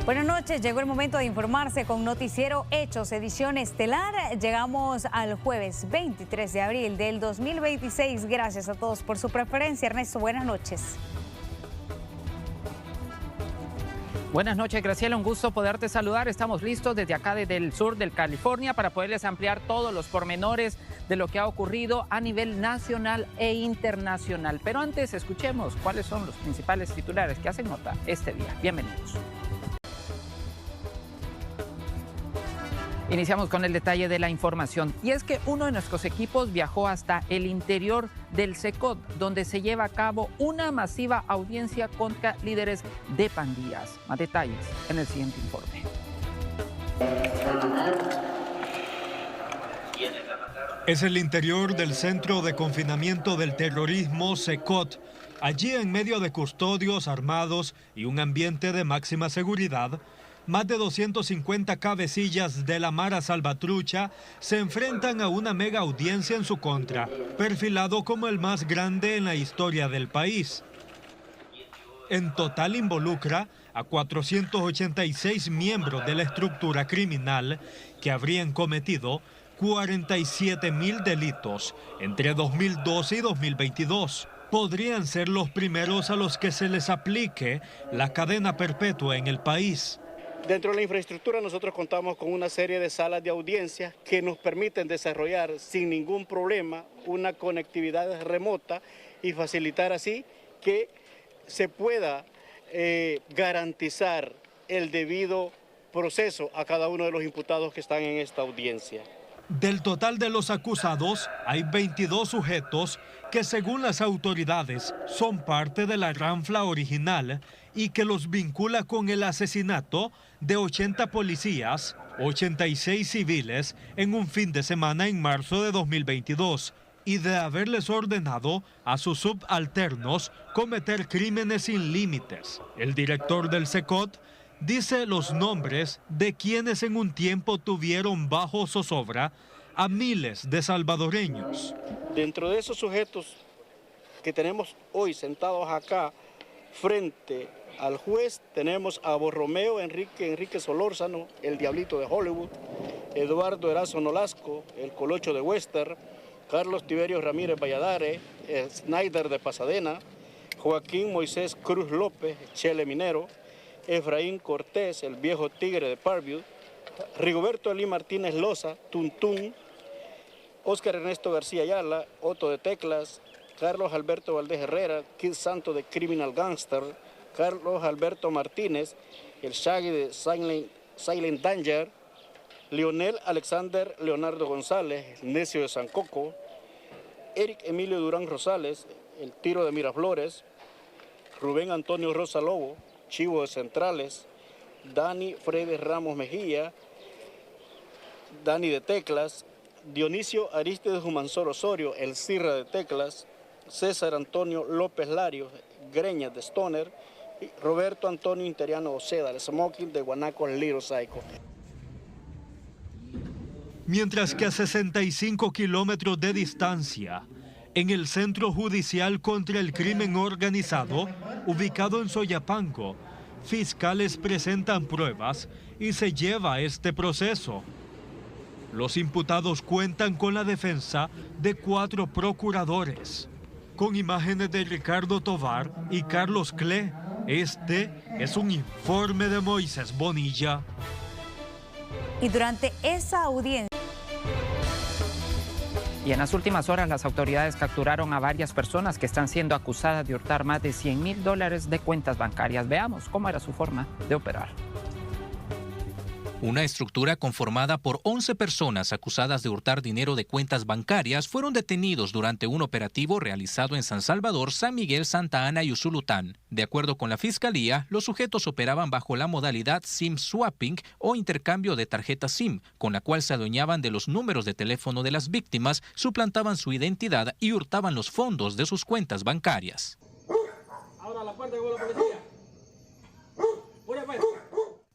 Buenas noches, llegó el momento de informarse con Noticiero Hechos, edición estelar. Llegamos al jueves 23 de abril del 2026. Gracias a todos por su preferencia. Ernesto, buenas noches. Buenas noches, Graciela, un gusto poderte saludar. Estamos listos desde acá, desde el sur de California, para poderles ampliar todos los pormenores de lo que ha ocurrido a nivel nacional e internacional. Pero antes, escuchemos cuáles son los principales titulares que hacen nota este día. Bienvenidos. Iniciamos con el detalle de la información, y es que uno de nuestros equipos viajó hasta el interior del CECOT, donde se lleva a cabo una masiva audiencia contra líderes de pandillas. Más detalles en el siguiente informe. Es el interior del Centro de Confinamiento del Terrorismo, CECOT. Allí, en medio de custodios armados y un ambiente de máxima seguridad, más de 250 cabecillas de la Mara Salvatrucha se enfrentan a una mega audiencia en su contra, perfilado como el más grande en la historia del país. En total involucra a 486 miembros de la estructura criminal que habrían cometido 47.000 delitos entre 2012 y 2022. Podrían ser los primeros a los que se les aplique la cadena perpetua en el país. Dentro de la infraestructura nosotros contamos con una serie de salas de audiencia que nos permiten desarrollar sin ningún problema una conectividad remota y facilitar así que se pueda garantizar el debido proceso a cada uno de los imputados que están en esta audiencia. Del total de los acusados, hay 22 sujetos que, según las autoridades, son parte de la ranfla original y que los vincula con el asesinato de 80 policías, 86 civiles en un fin de semana en marzo de 2022 y de haberles ordenado a sus subalternos cometer crímenes sin límites. El director del CECOT dice los nombres de quienes en un tiempo tuvieron bajo zozobra a miles de salvadoreños. Dentro de esos sujetos que tenemos hoy sentados acá frente al juez, tenemos a Borromeo Enrique Solórzano, el Diablito de Hollywood, Eduardo Erazo Nolasco, el Colocho de Western, Carlos Tiberio Ramírez Valladares, Snyder de Pasadena, Joaquín Moisés Cruz López, Chele Minero, Efraín Cortés, el Viejo Tigre de Parkview, Rigoberto Elí Martínez Loza, Tuntún, Óscar Ernesto García Ayala, Otto de Teclas, Carlos Alberto Valdés Herrera, Kid Santo de Criminal Gangster, Carlos Alberto Martínez, el Shaggy de Silent Danger, Leonel Alexander Leonardo González, el Necio de San Coco, Eric Emilio Durán Rosales, el Tiro de Miraflores, Rubén Antonio Rosa Lobo, Chivo de Centrales, Dani Fredes Ramos Mejía, Dani de Teclas, Dionisio Aristides Humansor Osorio, el Cirra de Teclas, César Antonio López Larios, Greñas de Stoner, y Roberto Antonio Interiano Oceda, el Smoking de Guanaco Little Psycho. Mientras que a 65 kilómetros de distancia, en el Centro Judicial contra el Crimen Organizado, ubicado en Soyapango, fiscales presentan pruebas y se lleva este proceso. Los imputados cuentan con la defensa de 4 procuradores. Con imágenes de Ricardo Tovar y Carlos Cle, este es un informe de Moisés Bonilla. Y durante esa audiencia... Y en las últimas horas las autoridades capturaron a varias personas que están siendo acusadas de hurtar más de $100,000 de cuentas bancarias. Veamos cómo era su forma de operar. Una estructura conformada por 11 personas acusadas de hurtar dinero de cuentas bancarias fueron detenidos durante un operativo realizado en San Salvador, San Miguel, Santa Ana y Usulután. De acuerdo con la Fiscalía, los sujetos operaban bajo la modalidad SIM swapping o intercambio de tarjeta SIM, con la cual se adueñaban de los números de teléfono de las víctimas, suplantaban su identidad y hurtaban los fondos de sus cuentas bancarias. Ahora la puerta llegó la policía.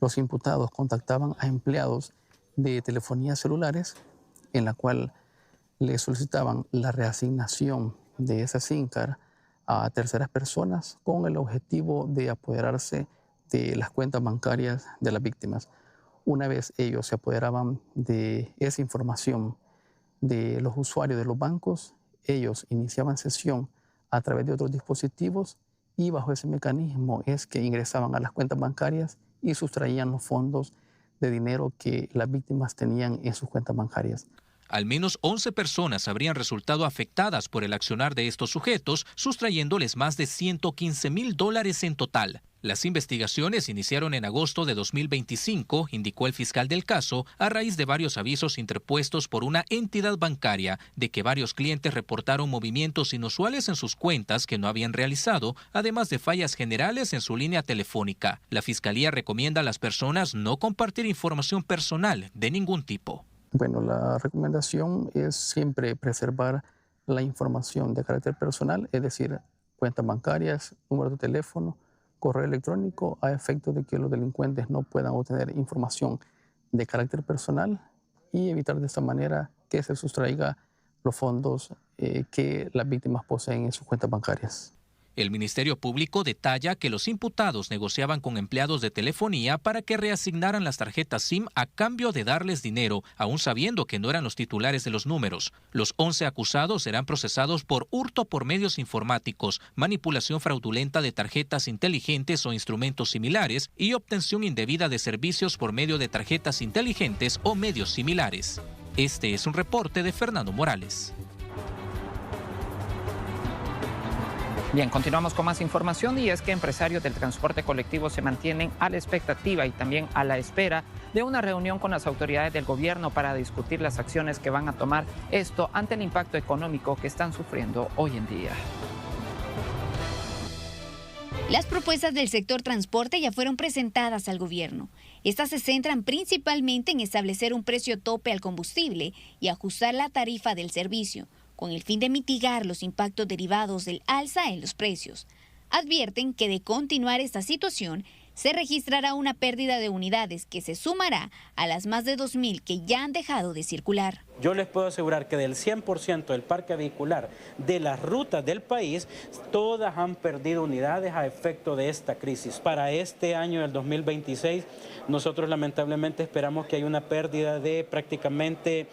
Los imputados contactaban a empleados de telefonías celulares en la cual le solicitaban la reasignación de esa SIM card a terceras personas con el objetivo de apoderarse de las cuentas bancarias de las víctimas. Una vez ellos se apoderaban de esa información de los usuarios de los bancos, ellos iniciaban sesión a través de otros dispositivos y bajo ese mecanismo es que ingresaban a las cuentas bancarias y sustraían los fondos de dinero que las víctimas tenían en sus cuentas bancarias. Al menos 11 personas habrían resultado afectadas por el accionar de estos sujetos, sustrayéndoles más de $115,000 en total. Las investigaciones iniciaron en agosto de 2025, indicó el fiscal del caso, a raíz de varios avisos interpuestos por una entidad bancaria de que varios clientes reportaron movimientos inusuales en sus cuentas que no habían realizado, además de fallas generales en su línea telefónica. La fiscalía recomienda a las personas no compartir información personal de ningún tipo. Bueno, la recomendación es siempre preservar la información de carácter personal, es decir, cuentas bancarias, número de teléfono, correo electrónico, a efectos de que los delincuentes no puedan obtener información de carácter personal y evitar de esta manera que se sustraiga los fondos que las víctimas poseen en sus cuentas bancarias. El Ministerio Público detalla que los imputados negociaban con empleados de telefonía para que reasignaran las tarjetas SIM a cambio de darles dinero, aún sabiendo que no eran los titulares de los números. Los 11 acusados serán procesados por hurto por medios informáticos, manipulación fraudulenta de tarjetas inteligentes o instrumentos similares y obtención indebida de servicios por medio de tarjetas inteligentes o medios similares. Este es un reporte de Fernando Morales. Bien, continuamos con más información y es que empresarios del transporte colectivo se mantienen a la expectativa y también a la espera de una reunión con las autoridades del gobierno para discutir las acciones que van a tomar esto ante el impacto económico que están sufriendo hoy en día. Las propuestas del sector transporte ya fueron presentadas al gobierno. Estas se centran principalmente en establecer un precio tope al combustible y ajustar la tarifa del servicio, con el fin de mitigar los impactos derivados del alza en los precios. Advierten que de continuar esta situación, se registrará una pérdida de unidades que se sumará a las más de 2.000 que ya han dejado de circular. Yo les puedo asegurar que del 100% del parque vehicular de las rutas del país, todas han perdido unidades a efecto de esta crisis. Para este año, el 2026, nosotros lamentablemente esperamos que haya una pérdida de prácticamente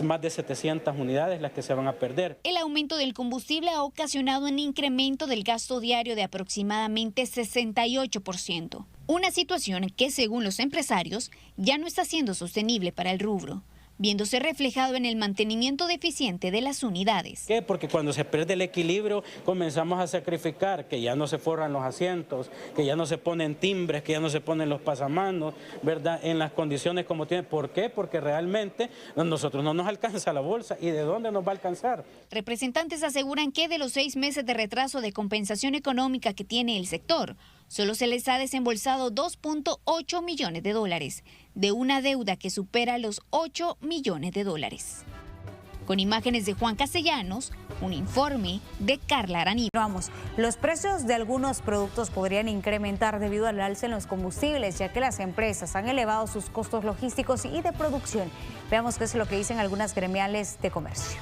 más de 700 unidades las que se van a perder. El aumento del combustible ha ocasionado un incremento del gasto diario de aproximadamente 68%. Una situación que, según los empresarios, ya no está siendo sostenible para el rubro, viéndose reflejado en el mantenimiento deficiente de las unidades. ¿Qué? Porque cuando se pierde el equilibrio comenzamos a sacrificar, que ya no se forran los asientos, que ya no se ponen timbres, que ya no se ponen los pasamanos, ¿verdad? En las condiciones como tienen. ¿Por qué? Porque realmente a nosotros no nos alcanza la bolsa. ¿Y de dónde nos va a alcanzar? Representantes aseguran que de los 6 meses de retraso de compensación económica que tiene el sector, solo se les ha desembolsado $2.8 millones de una deuda que supera los $8 millones. Con imágenes de Juan Castellanos, un informe de Carla Araní. Vamos, los precios de algunos productos podrían incrementar debido al alza en los combustibles, ya que las empresas han elevado sus costos logísticos y de producción. Veamos qué es lo que dicen algunas gremiales de comercio.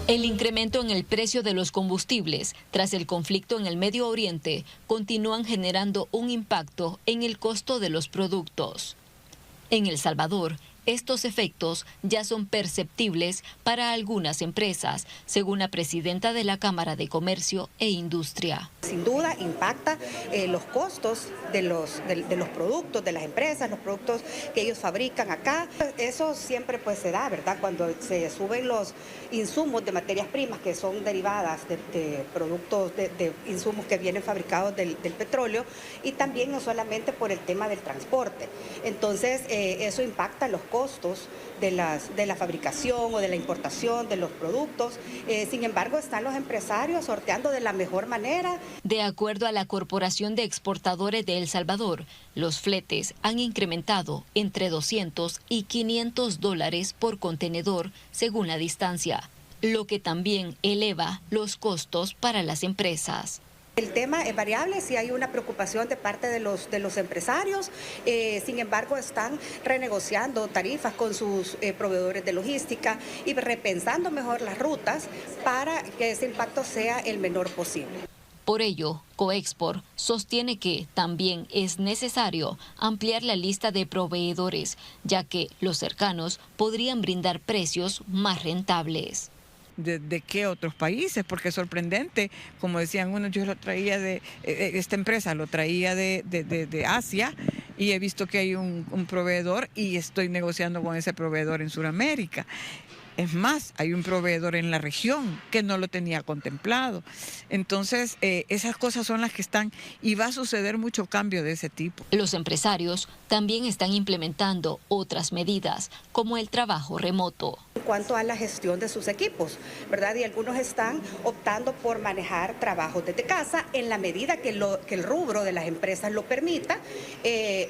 El incremento en el precio de los combustibles tras el conflicto en el Medio Oriente continúan generando un impacto en el costo de los productos. En El Salvador, estos efectos ya son perceptibles para algunas empresas, según la presidenta de la Cámara de Comercio e Industria. Sin duda impacta los costos de los productos de las empresas, los productos que ellos fabrican acá. Eso siempre pues se da, ¿verdad? Cuando se suben los insumos de materias primas que son derivadas de productos, de insumos que vienen fabricados del petróleo, y también no solamente por el tema del transporte. Entonces eso impacta los costos de la fabricación o de la importación de los productos. Sin embargo, están los empresarios sorteando de la mejor manera. De acuerdo a la Corporación de Exportadores de El Salvador, los fletes han incrementado entre $200 y $500 por contenedor según la distancia, lo que también eleva los costos para las empresas. El tema es variable, si hay una preocupación de parte de los empresarios, sin embargo están renegociando tarifas con sus proveedores de logística y repensando mejor las rutas para que ese impacto sea el menor posible. Por ello, Coexport sostiene que también es necesario ampliar la lista de proveedores, ya que los cercanos podrían brindar precios más rentables. ¿De qué otros países? Porque es sorprendente, como decían unos, yo lo traía esta empresa lo traía de Asia y he visto que hay un proveedor y estoy negociando con ese proveedor en Sudamérica. Es más, hay un proveedor en la región que no lo tenía contemplado. Entonces, esas cosas son las que están y va a suceder mucho cambio de ese tipo. Los empresarios también están implementando otras medidas, como el trabajo remoto. En cuanto a la gestión de sus equipos, ¿verdad? Y algunos están optando por manejar trabajos desde casa en la medida que el rubro de las empresas lo permita,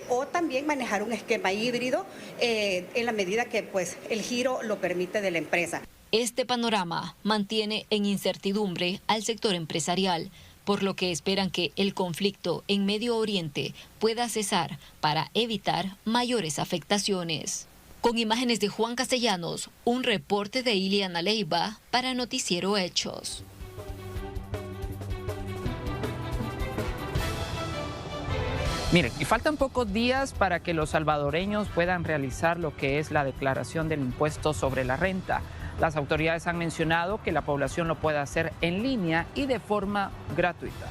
o también manejar un esquema híbrido en la medida que pues, el giro lo permite de la empresa. Este panorama mantiene en incertidumbre al sector empresarial, por lo que esperan que el conflicto en Medio Oriente pueda cesar para evitar mayores afectaciones. Con imágenes de Juan Castellanos, un reporte de Iliana Leiva para Noticiero Hechos. Miren, y faltan pocos días para que los salvadoreños puedan realizar lo que es la declaración del impuesto sobre la renta. Las autoridades han mencionado que la población lo puede hacer en línea y de forma gratuita.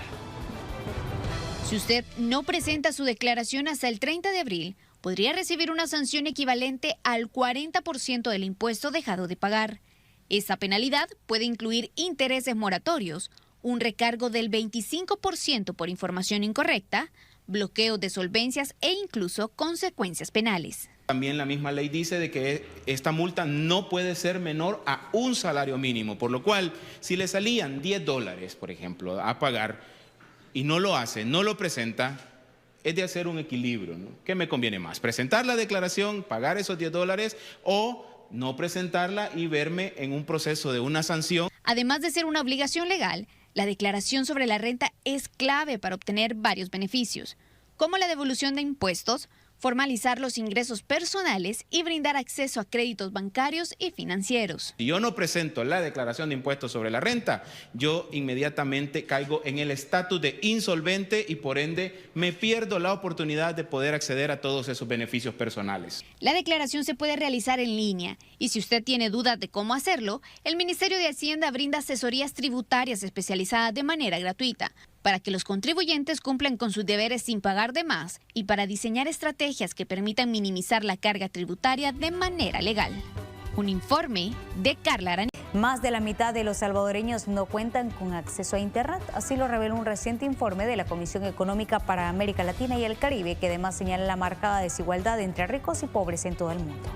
Si usted no presenta su declaración hasta el 30 de abril, podría recibir una sanción equivalente al 40% del impuesto dejado de pagar. Esta penalidad puede incluir intereses moratorios, un recargo del 25% por información incorrecta, bloqueo de solvencias e incluso consecuencias penales. También la misma ley dice de que esta multa no puede ser menor a un salario mínimo, por lo cual si le salían $10, por ejemplo, a pagar y no lo hace, no lo presenta, es de hacer un equilibrio, ¿no? ¿Qué me conviene más? ¿Presentar la declaración, pagar esos $10 o no presentarla y verme en un proceso de una sanción? Además de ser una obligación legal, la declaración sobre la renta es clave para obtener varios beneficios, como la devolución de impuestos, formalizar los ingresos personales y brindar acceso a créditos bancarios y financieros. Si yo no presento la declaración de impuestos sobre la renta, yo inmediatamente caigo en el estatus de insolvente y por ende me pierdo la oportunidad de poder acceder a todos esos beneficios personales. La declaración se puede realizar en línea y si usted tiene dudas de cómo hacerlo, el Ministerio de Hacienda brinda asesorías tributarias especializadas de manera gratuita, para que los contribuyentes cumplan con sus deberes sin pagar de más y para diseñar estrategias que permitan minimizar la carga tributaria de manera legal. Un informe de Carla Araneda. Más de la mitad de los salvadoreños no cuentan con acceso a Internet. Así lo reveló un reciente informe de la Comisión Económica para América Latina y el Caribe, que además señala la marcada desigualdad entre ricos y pobres en todo el mundo.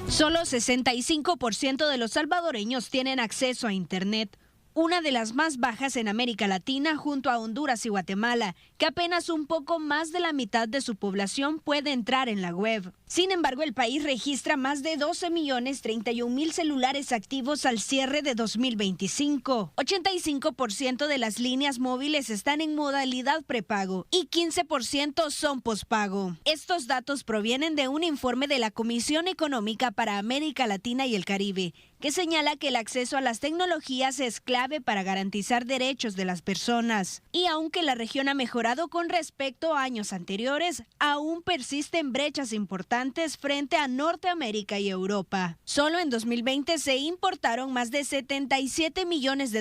Solo 65% de los salvadoreños tienen acceso a Internet, una de las más bajas en América Latina junto a Honduras y Guatemala, que apenas un poco más de la mitad de su población puede entrar en la web. Sin embargo, el país registra más de 12.031.000 celulares activos al cierre de 2025. 85% de las líneas móviles están en modalidad prepago y 15% son pospago. Estos datos provienen de un informe de la Comisión Económica para América Latina y el Caribe, que señala que el acceso a las tecnologías es clave para garantizar derechos de las personas. Y aunque la región ha mejorado con respecto a años anteriores, aún persisten brechas importantes frente a Norteamérica y Europa. Solo en 2020 se importaron más de $77 millones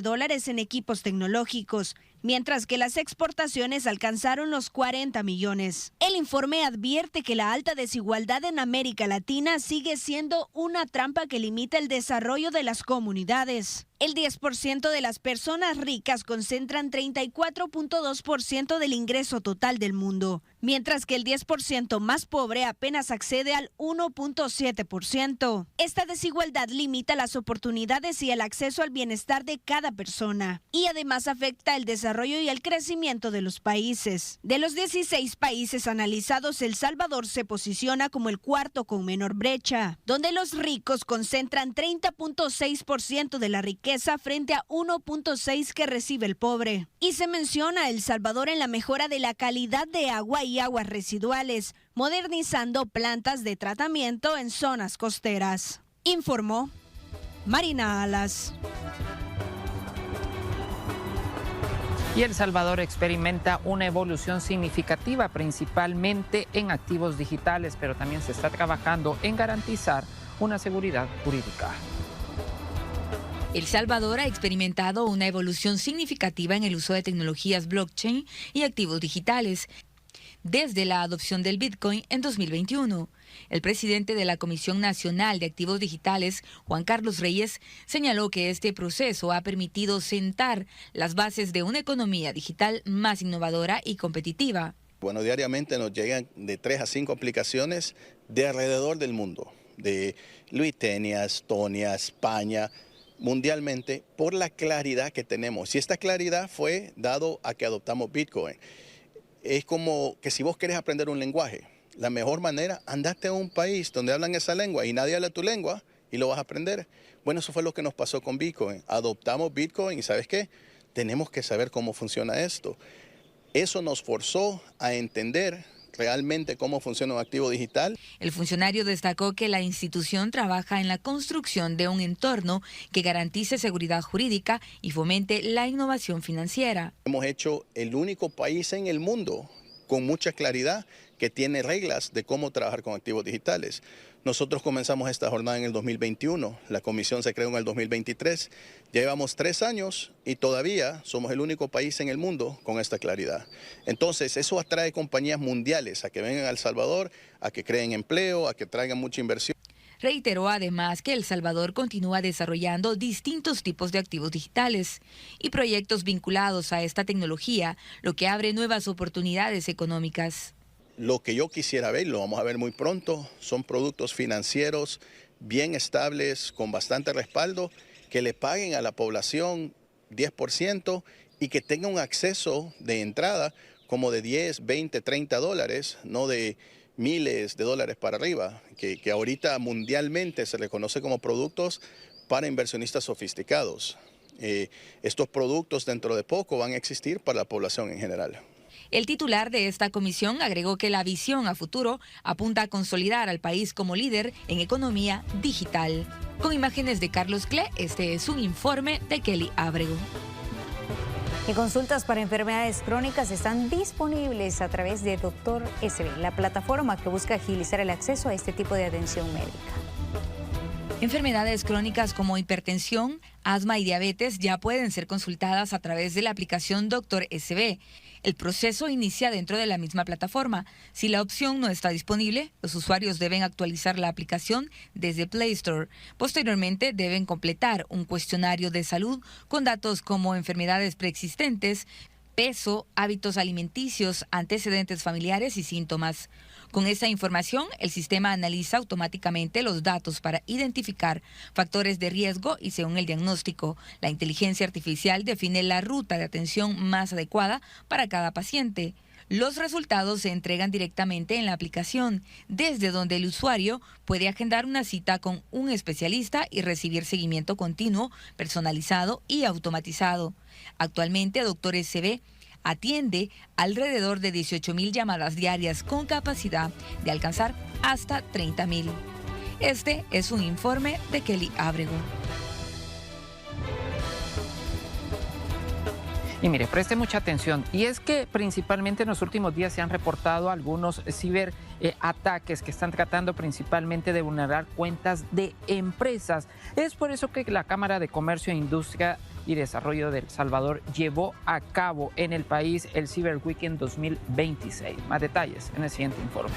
en equipos tecnológicos, mientras que las exportaciones alcanzaron los 40 millones. El informe advierte que la alta desigualdad en América Latina sigue siendo una trampa que limita el desarrollo de las comunidades. El 10% de las personas ricas concentran 34.2% del ingreso total del mundo, mientras que el 10% más pobre apenas accede al 1.7%. Esta desigualdad limita las oportunidades y el acceso al bienestar de cada persona, y además afecta el desarrollo y el crecimiento de los países. De los 16 países analizados, El Salvador se posiciona como el cuarto con menor brecha, donde los ricos concentran 30.6% de la riqueza frente a 1.6% que recibe el pobre. Y se menciona a El Salvador en la mejora de la calidad de agua y aguas residuales, modernizando plantas de tratamiento en zonas costeras. Informó Marina Alas. Y El Salvador experimenta una evolución significativa, principalmente en activos digitales, pero también se está trabajando en garantizar una seguridad jurídica. El Salvador ha experimentado una evolución significativa en el uso de tecnologías blockchain y activos digitales desde la adopción del Bitcoin en 2021. El presidente de la Comisión Nacional de Activos Digitales, Juan Carlos Reyes, señaló que este proceso ha permitido sentar las bases de una economía digital más innovadora y competitiva. Bueno, diariamente nos llegan de 3 a 5 aplicaciones de alrededor del mundo, de Lituania, Estonia, España, mundialmente, por la claridad que tenemos. Y esta claridad fue dado a que adoptamos Bitcoin. Es como que si vos querés aprender un lenguaje, la mejor manera, andate a un país donde hablan esa lengua y nadie habla tu lengua y lo vas a aprender. Bueno, eso fue lo que nos pasó con Bitcoin. Adoptamos Bitcoin y ¿sabes qué? Tenemos que saber cómo funciona esto. Eso nos forzó a entender realmente cómo funciona un activo digital. El funcionario destacó que la institución trabaja en la construcción de un entorno que garantice seguridad jurídica y fomente la innovación financiera. Hemos hecho el único país en el mundo con mucha claridad que tiene reglas de cómo trabajar con activos digitales. Nosotros comenzamos esta jornada en el 2021, la comisión se creó en el 2023, ya llevamos 3 años y todavía somos el único país en el mundo con esta claridad. Entonces eso atrae compañías mundiales a que vengan a El Salvador, a que creen empleo, a que traigan mucha inversión. Reiteró además que El Salvador continúa desarrollando distintos tipos de activos digitales y proyectos vinculados a esta tecnología, lo que abre nuevas oportunidades económicas. Lo que yo quisiera ver, lo vamos a ver muy pronto, son productos financieros bien estables, con bastante respaldo, que le paguen a la población 10% y que tengan un acceso de entrada como de 10, 20, 30 dólares, no de miles de dólares para arriba, que ahorita mundialmente se reconoce como productos para inversionistas sofisticados. Estos productos dentro de poco van a existir para la población en general. El titular de esta comisión agregó que la visión a futuro apunta a consolidar al país como líder en economía digital. Con imágenes de Carlos Cle, este es un informe de Kelly Ábrego. Y consultas para enfermedades crónicas están disponibles a través de Dr. SB, la plataforma que busca agilizar el acceso a este tipo de atención médica. Enfermedades crónicas como hipertensión, asma y diabetes ya pueden ser consultadas a través de la aplicación Dr. SB. El proceso inicia dentro de la misma plataforma. Si la opción no está disponible, los usuarios deben actualizar la aplicación desde Play Store. Posteriormente, deben completar un cuestionario de salud con datos como enfermedades preexistentes, peso, hábitos alimenticios, antecedentes familiares y síntomas. Con esta información, el sistema analiza automáticamente los datos para identificar factores de riesgo y según el diagnóstico, la inteligencia artificial define la ruta de atención más adecuada para cada paciente. Los resultados se entregan directamente en la aplicación, desde donde el usuario puede agendar una cita con un especialista y recibir seguimiento continuo, personalizado y automatizado. Actualmente, Dr. SB atiende alrededor de 18,000 llamadas diarias con capacidad de alcanzar hasta 30,000. Este es un informe de Kelly Ábrego. Y mire, preste mucha atención. Y es que principalmente en los últimos días se han reportado algunos ciberataques que están tratando principalmente de vulnerar cuentas de empresas. Es por eso que la Cámara de Comercio e Industria y Desarrollo de El Salvador llevó a cabo en el país el Cyber Weekend 2026. Más detalles en el siguiente informe.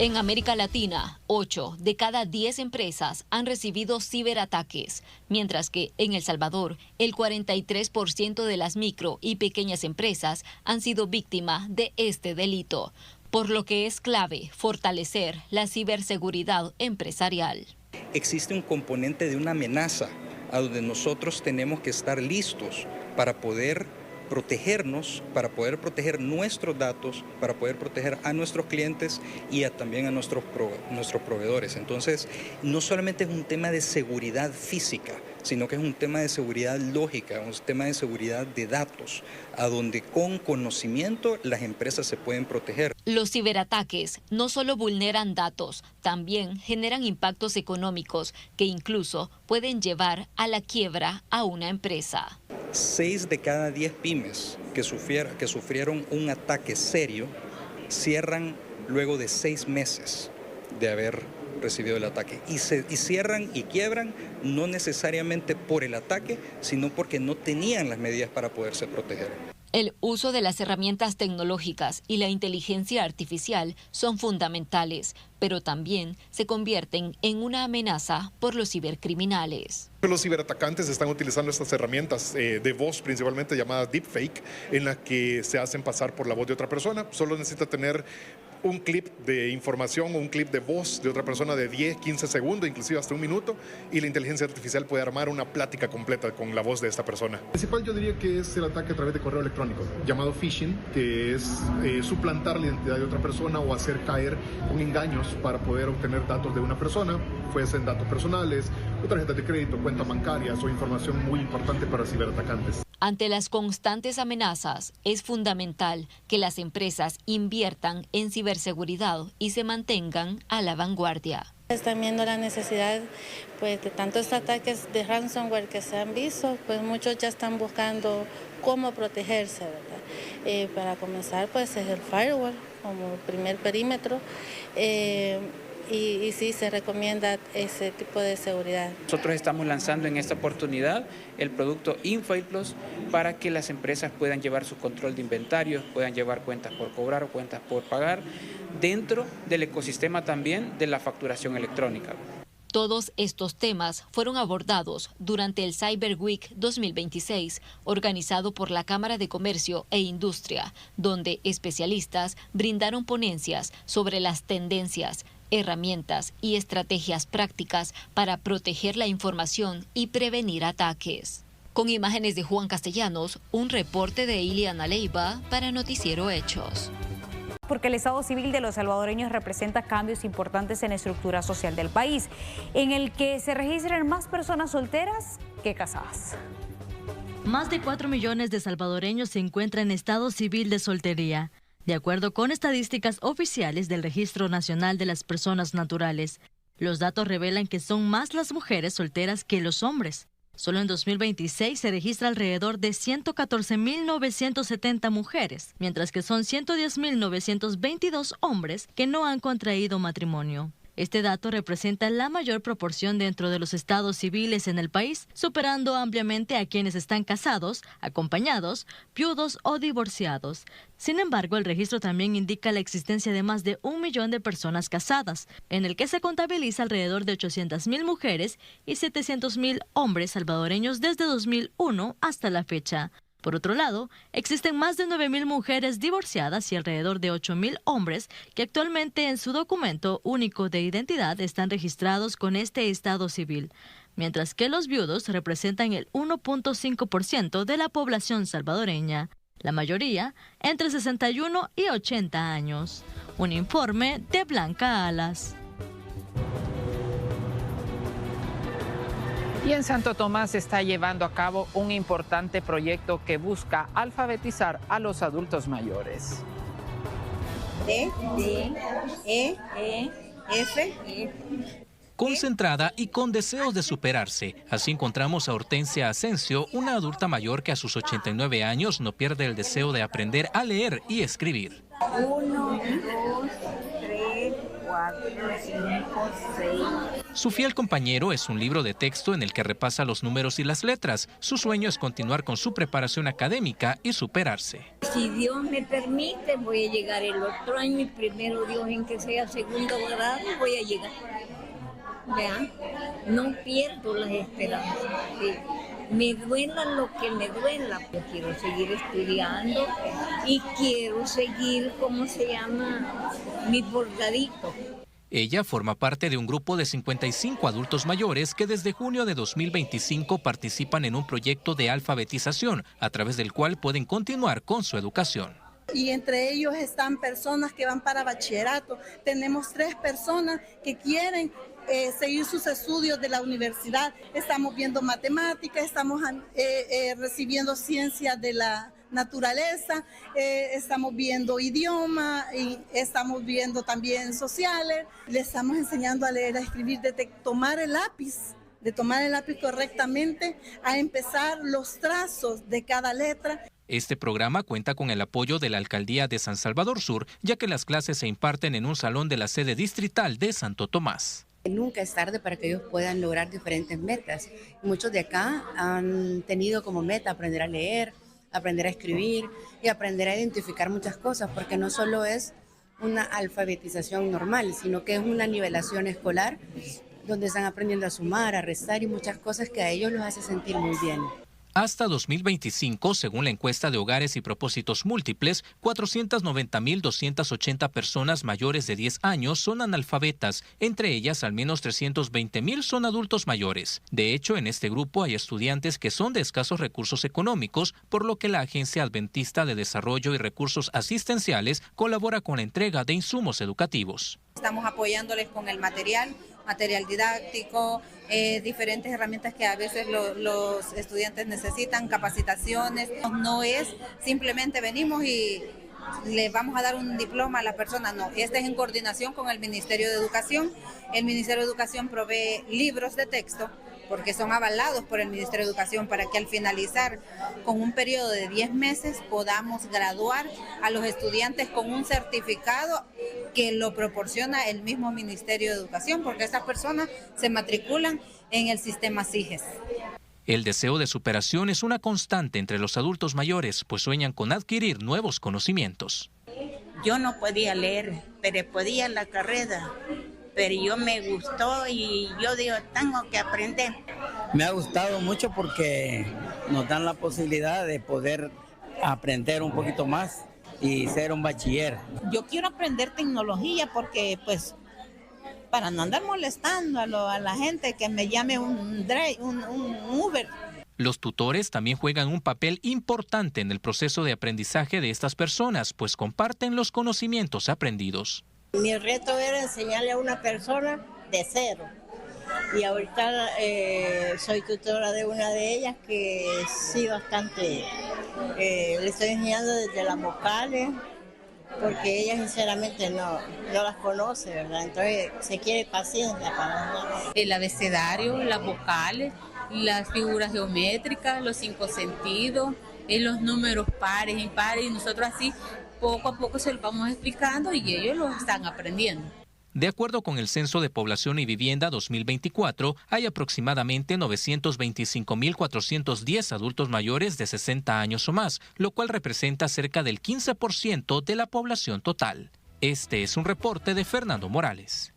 En América Latina, 8 de cada 10 empresas han recibido ciberataques, mientras que en El Salvador, el 43% de las micro y pequeñas empresas han sido víctimas de este delito, por lo que es clave fortalecer la ciberseguridad empresarial. Existe un componente de una amenaza a donde nosotros tenemos que estar listos para poder protegernos, para poder proteger nuestros datos, para poder proteger a nuestros clientes y también a nuestros proveedores. Entonces, no solamente es un tema de seguridad física, sino que es un tema de seguridad lógica, un tema de seguridad de datos, a donde con conocimiento las empresas se pueden proteger. Los ciberataques no solo vulneran datos, también generan impactos económicos que incluso pueden llevar a la quiebra a una empresa. 6 de cada 10 pymes que sufrieron un ataque serio cierran luego de 6 meses de haber recibido el ataque. Y cierran y quiebran no necesariamente por el ataque, sino porque no tenían las medidas para poderse proteger. El uso de las herramientas tecnológicas y la inteligencia artificial son fundamentales, pero también se convierten en una amenaza por los cibercriminales. Los ciberatacantes están utilizando estas herramientas de voz, principalmente llamadas deepfake, en las que se hacen pasar por la voz de otra persona. Solo necesita tener un clip de información o un clip de voz de otra persona de 10, 15 segundos, inclusive hasta un minuto, y la inteligencia artificial puede armar una plática completa con la voz de esta persona. El principal yo diría que es el ataque a través de correo electrónico, llamado phishing, que es suplantar la identidad de otra persona o hacer caer con engaños para poder obtener datos de una persona, fuesen datos personales, o tarjetas de crédito, cuentas bancarias o información muy importante para ciberatacantes. Ante las constantes amenazas, es fundamental que las empresas inviertan en ciberseguridad y se mantengan a la vanguardia. Están viendo la necesidad pues, de tantos ataques de ransomware que se han visto, pues muchos ya están buscando cómo protegerse, ¿verdad? Para comenzar, pues es el firewall como primer perímetro. Y sí se recomienda ese tipo de seguridad. Nosotros estamos lanzando en esta oportunidad el producto InFile Plus para que las empresas puedan llevar su control de inventarios, puedan llevar cuentas por cobrar o cuentas por pagar dentro del ecosistema también de la facturación electrónica. Todos estos temas fueron abordados durante el Cyber Week 2026, organizado por la Cámara de Comercio e Industria, donde especialistas brindaron ponencias sobre las tendencias, herramientas y estrategias prácticas para proteger la información y prevenir ataques. Con imágenes de Juan Castellanos, un reporte de Iliana Leiva para Noticiero Hechos. Porque el estado civil de los salvadoreños representa cambios importantes en la estructura social del país, en el que se registran más personas solteras que casadas. Más de 4 millones de salvadoreños se encuentran en estado civil de soltería, de acuerdo con estadísticas oficiales del Registro Nacional de las Personas Naturales. Los datos revelan que son más las mujeres solteras que los hombres. Solo en 2026 se registra alrededor de 114.970 mujeres, mientras que son 110.922 hombres que no han contraído matrimonio. Este dato representa la mayor proporción dentro de los estados civiles en el país, superando ampliamente a quienes están casados, acompañados, viudos o divorciados. Sin embargo, el registro también indica la existencia de más de 1 millón de personas casadas, en el que se contabiliza alrededor de 800.000 mujeres y 700.000 hombres salvadoreños desde 2001 hasta la fecha. Por otro lado, existen más de 9.000 mujeres divorciadas y alrededor de 8.000 hombres que actualmente en su documento único de identidad están registrados con este estado civil, mientras que los viudos representan el 1.5% de la población salvadoreña, la mayoría entre 61 y 80 años. Un informe de Blanca Alas. Y en Santo Tomás se está llevando a cabo un importante proyecto que busca alfabetizar a los adultos mayores. Concentrada y con deseos de superarse, así encontramos a Hortensia Asensio, una adulta mayor que a sus 89 años no pierde el deseo de aprender a leer y escribir. 1, 2, 3, 4, 5, 6. Su fiel compañero es un libro de texto en el que repasa los números y las letras. Su sueño es continuar con su preparación académica y superarse. Si Dios me permite, voy a llegar el otro año y primero Dios en que sea segundo grado, voy a llegar. ¿Vean? No pierdo las esperanzas. Sí. Me duela lo que me duela, pues quiero seguir estudiando y quiero seguir, ¿cómo se llama? Mi bordadito. Ella forma parte de un grupo de 55 adultos mayores que desde junio de 2025 participan en un proyecto de alfabetización, a través del cual pueden continuar con su educación. Y entre ellos están personas que van para bachillerato. Tenemos 3 personas que quieren seguir sus estudios de la universidad. Estamos viendo matemáticas, estamos recibiendo ciencias de la naturaleza, estamos viendo idioma y estamos viendo también sociales. Le estamos enseñando a leer, a escribir, desde tomar el lápiz, de tomar el lápiz correctamente, a empezar los trazos de cada letra. Este programa cuenta con el apoyo de la Alcaldía de San Salvador Sur, ya que las clases se imparten en un salón de la sede distrital de Santo Tomás. Nunca es tarde para que ellos puedan lograr diferentes metas. Muchos de acá han tenido como meta aprender a leer, aprender a escribir y aprender a identificar muchas cosas, porque no solo es una alfabetización normal, sino que es una nivelación escolar donde están aprendiendo a sumar, a restar y muchas cosas que a ellos los hace sentir muy bien. Hasta 2025, según la encuesta de hogares y propósitos múltiples, 490.280 personas mayores de 10 años son analfabetas. Entre ellas, al menos 320.000 son adultos mayores. De hecho, en este grupo hay estudiantes que son de escasos recursos económicos, por lo que la Agencia Adventista de Desarrollo y Recursos Asistenciales colabora con la entrega de insumos educativos. Estamos apoyándoles con el material didáctico, diferentes herramientas que a veces los estudiantes necesitan, capacitaciones. No es simplemente venimos y le vamos a dar un diploma a la persona, no. Esta es en coordinación con el Ministerio de Educación. El Ministerio de Educación provee libros de texto porque son avalados por el Ministerio de Educación para que al finalizar con un periodo de 10 meses podamos graduar a los estudiantes con un certificado que lo proporciona el mismo Ministerio de Educación, porque estas personas se matriculan en el sistema CIGES. El deseo de superación es una constante entre los adultos mayores, pues sueñan con adquirir nuevos conocimientos. Yo no podía leer, pero podía la carrera. Pero yo me gustó y yo digo, tengo que aprender. Me ha gustado mucho porque nos dan la posibilidad de poder aprender un poquito más y ser un bachiller. Yo quiero aprender tecnología porque, pues, para no andar molestando a la gente que me llame un Uber. Los tutores también juegan un papel importante en el proceso de aprendizaje de estas personas, pues comparten los conocimientos aprendidos. Mi reto era enseñarle a una persona de cero y ahorita soy tutora de una de ellas que sí bastante, le estoy enseñando desde las vocales porque ella sinceramente no las conoce, ¿verdad? Entonces se quiere paciencia para el abecedario, las vocales, las figuras geométricas, los 5 sentidos, los números pares, impares y nosotros así poco a poco se lo vamos explicando y ellos lo están aprendiendo. De acuerdo con el Censo de Población y Vivienda 2024, hay aproximadamente 925.410 adultos mayores de 60 años o más, lo cual representa cerca del 15% de la población total. Este es un reporte de Fernando Morales.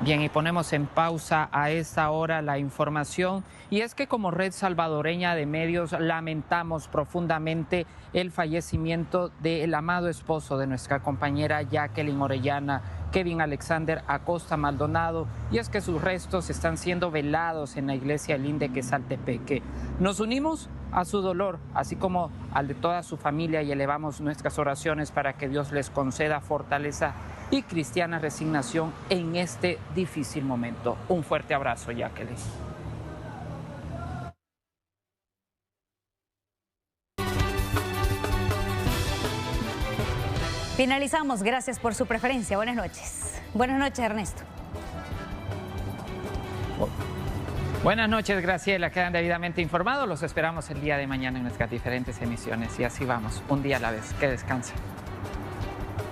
Bien, y ponemos en pausa a esta hora la información, y es que como Red Salvadoreña de Medios lamentamos profundamente el fallecimiento del amado esposo de nuestra compañera Jacqueline Orellana, Kevin Alexander Acosta Maldonado, y es que sus restos están siendo velados en la iglesia El Inde Quesaltepeque. Nos unimos a su dolor, así como al de toda su familia, y elevamos nuestras oraciones para que Dios les conceda fortaleza y cristiana resignación en este difícil momento. Un fuerte abrazo, Jacqueline. Finalizamos. Gracias por su preferencia. Buenas noches. Buenas noches, Ernesto. Buenas noches, Graciela. Quedan debidamente informados. Los esperamos el día de mañana en nuestras diferentes emisiones. Y así vamos, un día a la vez. Que descansen.